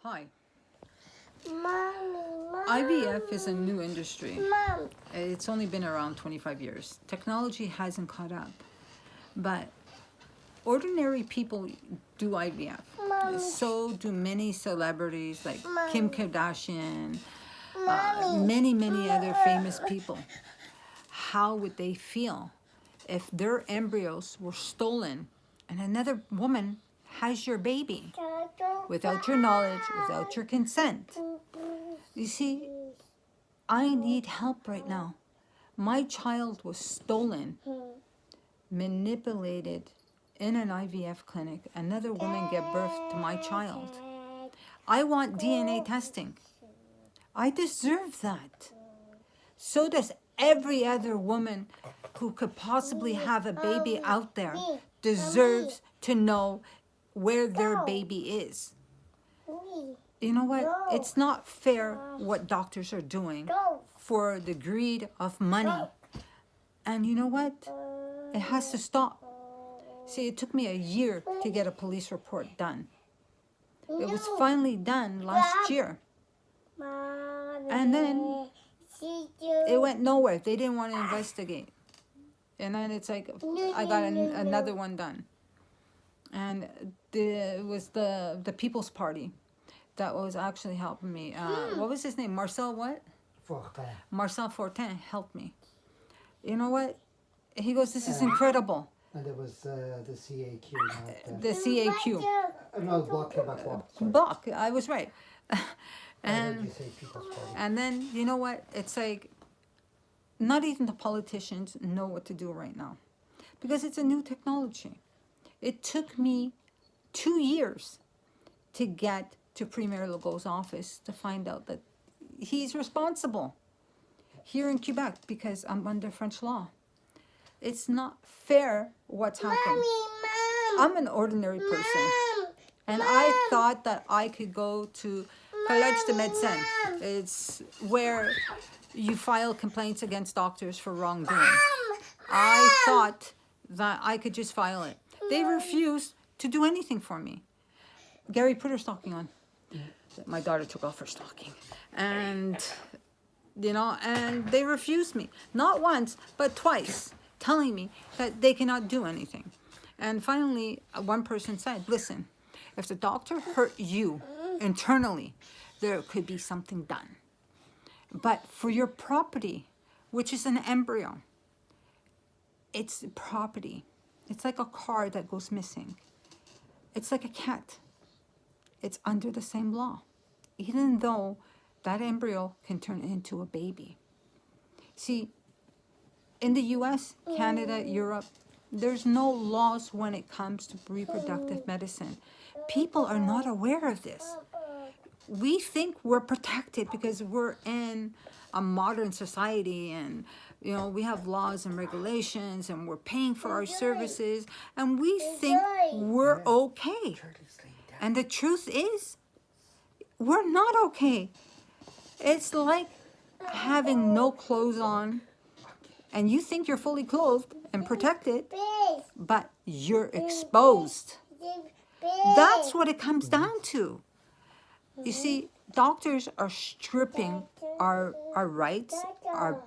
Hi. Mommy. IVF is a new industry. Mom. It's only been around 25 years. Technology hasn't caught up. But ordinary people do IVF. Mommy. So do many celebrities like Mommy. Kim Kardashian, Mommy. many other famous people. How would they feel if their embryos were stolen and another woman has your baby without your knowledge, without your consent? You see, I need help right now. My child was stolen, manipulated in an IVF clinic. Another woman gave birth to my child. I want DNA testing. I deserve that. So does every other woman who could possibly have a baby out there deserves to know where their baby is. You know what? It's not fair what doctors are doing for the greed of money. And you know what? It has to stop. See, it took me a year to get a police report done. It was finally done last year. And then it went nowhere. They didn't want to investigate. And then it's like, I got another one done. And it was the People's Party that was actually helping me. What was his name? Marcel what? Fortin. Marcel Fortin helped me. You know what? He goes, this is incredible. And there was the CAQ. Not, The CAQ. no, Bloc Québécois. Sorry. Bloc. I was right. I heard and you say People's Party. and then, you know what? It's like, not even the politicians know what to do right now. Because it's a new technology. It took me 2 years to get to Premier Legault's office to find out that he's responsible here in Quebec because I'm under French law. It's not fair what's happened. I'm an ordinary person. And I thought that I could go to Collège de Médecins. It's where you file complaints against doctors for wrongdoing. I thought that I could just file it. They refused to do anything for me. Gary, put her stocking on. My daughter took off her stocking. And, and they refused me. Not once, but twice, telling me that they cannot do anything. And finally, one person said, listen, if the doctor hurt you internally, there could be something done. But for your property, which is an embryo, it's property. It's like a car that goes missing. It's like a cat. It's under the same law, even though that embryo can turn into a baby. See, in the US, Canada, Europe, there's no laws when it comes to reproductive medicine. People are not aware of this. We think we're protected because we're in a modern society and we have laws and regulations and we're paying for our services and we think we're okay. And the truth is, we're not okay. It's like having no clothes on and you think you're fully clothed and protected, but you're exposed. That's what it comes down to. You see, doctors are stripping our rights, our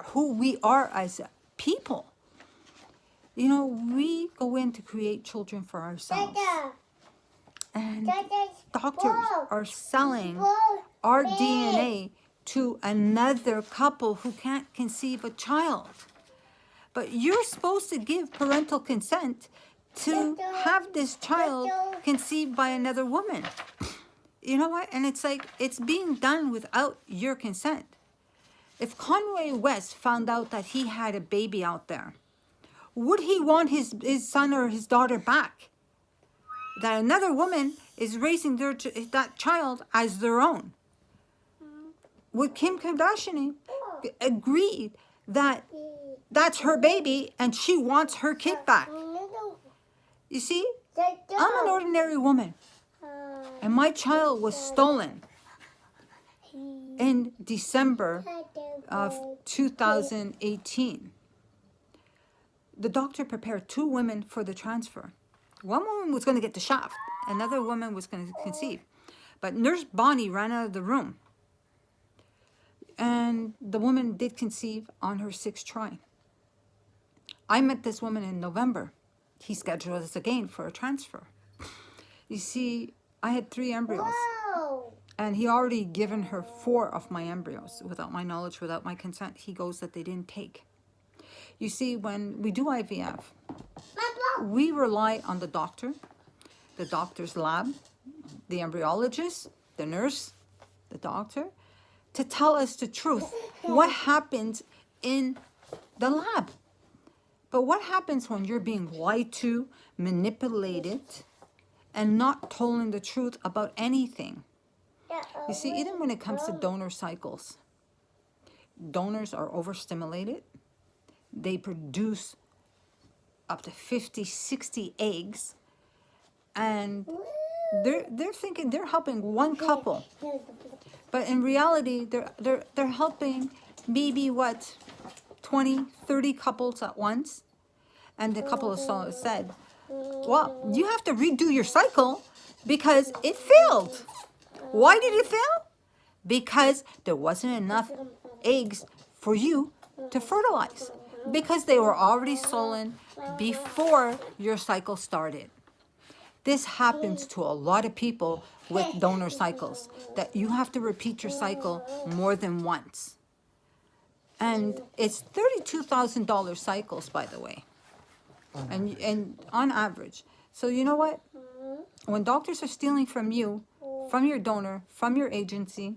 who we are as people. We go in to create children for ourselves. And doctors are selling our DNA to another couple who can't conceive a child. But you're supposed to give parental consent to have this child conceived by another woman. You know what? And it's like, it's being done without your consent. If Conway West found out that he had a baby out there, would he want his son or his daughter back? That another woman is raising that child as their own? Would Kim Kardashian agree that that's her baby and she wants her kid back? You see, I'm an ordinary woman. And my child was stolen in December of 2018. The doctor prepared 2 women for the transfer. One woman was going to get the shaft. Another woman was going to conceive. But Nurse Bonnie ran out of the room. And the woman did conceive on her 6th try. I met this woman in November. He scheduled us again for a transfer. You see, I had 3 embryos. Wow. And he already given her 4 of my embryos without my knowledge, without my consent. He goes that they didn't take. You see, when we do IVF, we rely on the doctor's lab, the embryologist, the nurse, the doctor, to tell us the truth. What happens in the lab? But what happens when you're being lied to, manipulated, and not telling the truth about anything? You see, even when it comes to donor cycles, donors are overstimulated. They produce up to 50, 60 eggs, and they're thinking they're helping one couple. But in reality, they're helping maybe 20, 30 couples at once. And the couple said, well, you have to redo your cycle because it failed. Why did it fail? Because there wasn't enough eggs for you to fertilize. Because they were already stolen before your cycle started. This happens to a lot of people with donor cycles, that you have to repeat your cycle more than once. And it's $32,000 cycles, by the way, and on average. So you know what? When doctors are stealing from you, from your donor, from your agency,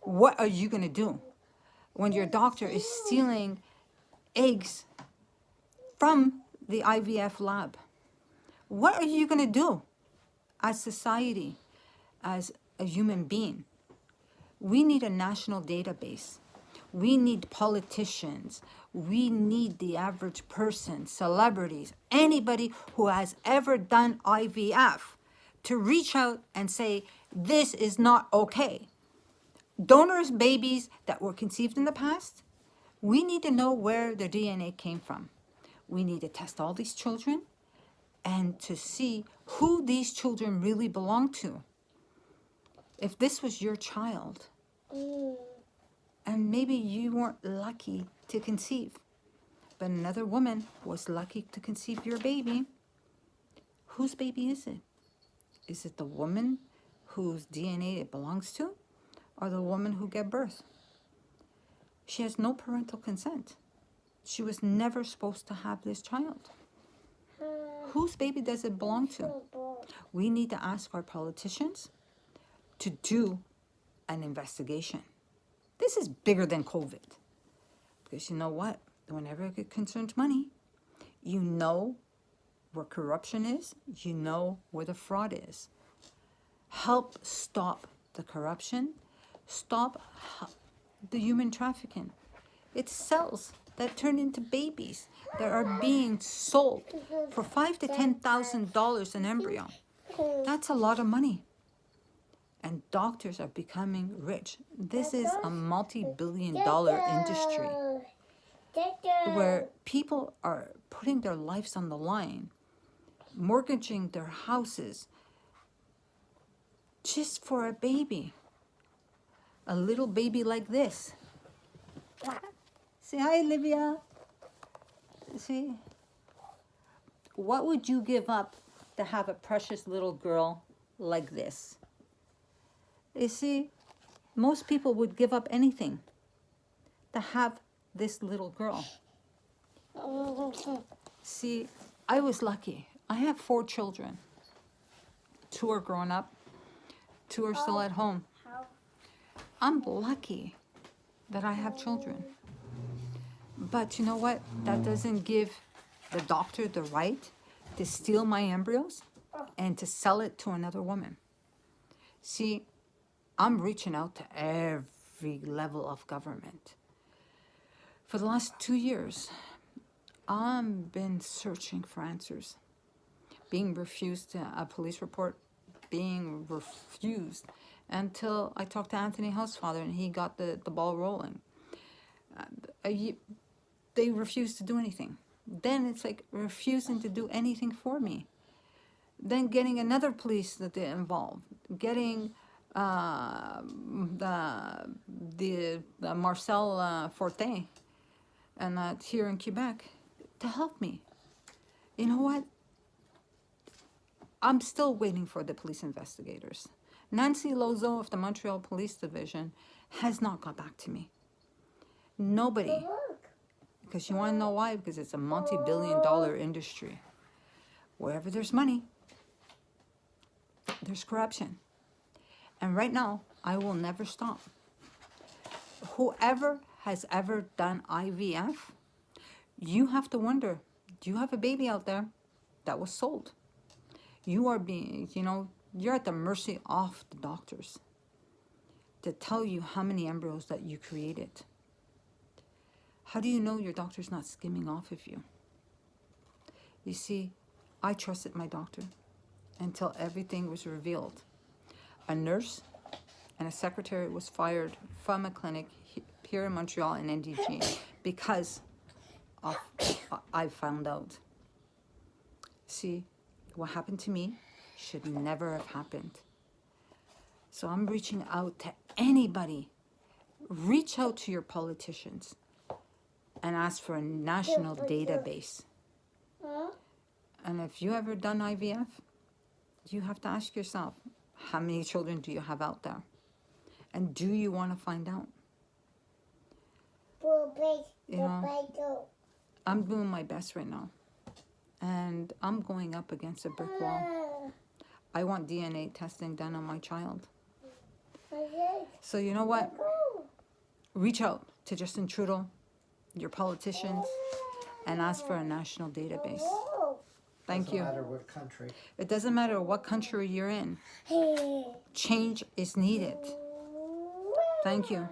what are you going to do? When your doctor is stealing eggs from the IVF lab, what are you going to do as society, as a human being? We need a national database. We need politicians. We need the average person, celebrities, anybody who has ever done IVF to reach out and say, this is not okay. Donors' babies that were conceived in the past, we need to know where their DNA came from. We need to test all these children and to see who these children really belong to. If this was your child, and maybe you weren't lucky to conceive, but another woman was lucky to conceive your baby, whose baby is it? Is it the woman whose DNA it belongs to, or the woman who gave birth? She has no parental consent. She was never supposed to have this child. Whose baby does it belong to? We need to ask our politicians to do an investigation. This is bigger than COVID. Because you know what? Whenever it concerns money, you know where corruption is, you know where the fraud is. Help stop the corruption, stop the human trafficking. It's cells that turn into babies that are being sold for $5,000 to $10,000 an embryo. That's a lot of money. And doctors are becoming rich. This is a multi-billion-dollar industry where people are putting their lives on the line, mortgaging their houses just for a baby. A little baby like this. Say hi, Olivia. See? What would you give up to have a precious little girl like this? You see, most people would give up anything to have this little girl. See, I was lucky. I have 4 children. 2 are grown up. 2 are still at home. I'm lucky that I have children. But you know what? That doesn't give the doctor the right to steal my embryos and to sell it to another woman. See, I'm reaching out to every level of government. For the last 2 years, I've been searching for answers. Being refused a police report, being refused, until I talked to Anthony Housefather and he got the ball rolling. They refused to do anything. Then it's like refusing to do anything for me. Then getting another police that they involved, getting the Marcel Fortin, and here in Quebec, to help me. You know what? I'm still waiting for the police investigators. Nancy Lozo of the Montreal Police Division has not got back to me. Nobody. Because you want to know why? Because it's a multi-billion-dollar industry. Wherever there's money, there's corruption. And right now, I will never stop. Whoever has ever done IVF, you have to wonder, do you have a baby out there that was sold? You are being, you're at the mercy of the doctors to tell you how many embryos that you created. How do you know your doctor's not skimming off of you? You see, I trusted my doctor until everything was revealed. A nurse and a secretary was fired from a clinic here in Montreal in NDG because of I found out. See, what happened to me should never have happened. So I'm reaching out to anybody. Reach out to your politicians and ask for a national database. And if you ever done IVF, you have to ask yourself, how many children do you have out there? And do you want to find out? I'm doing my best right now. And I'm going up against a brick wall. I want DNA testing done on my child. So you know what? Reach out to Justin Trudeau, your politicians, and ask for a national database. Thank you. Doesn't matter what country. It doesn't matter what country you're in. Change is needed. Thank you.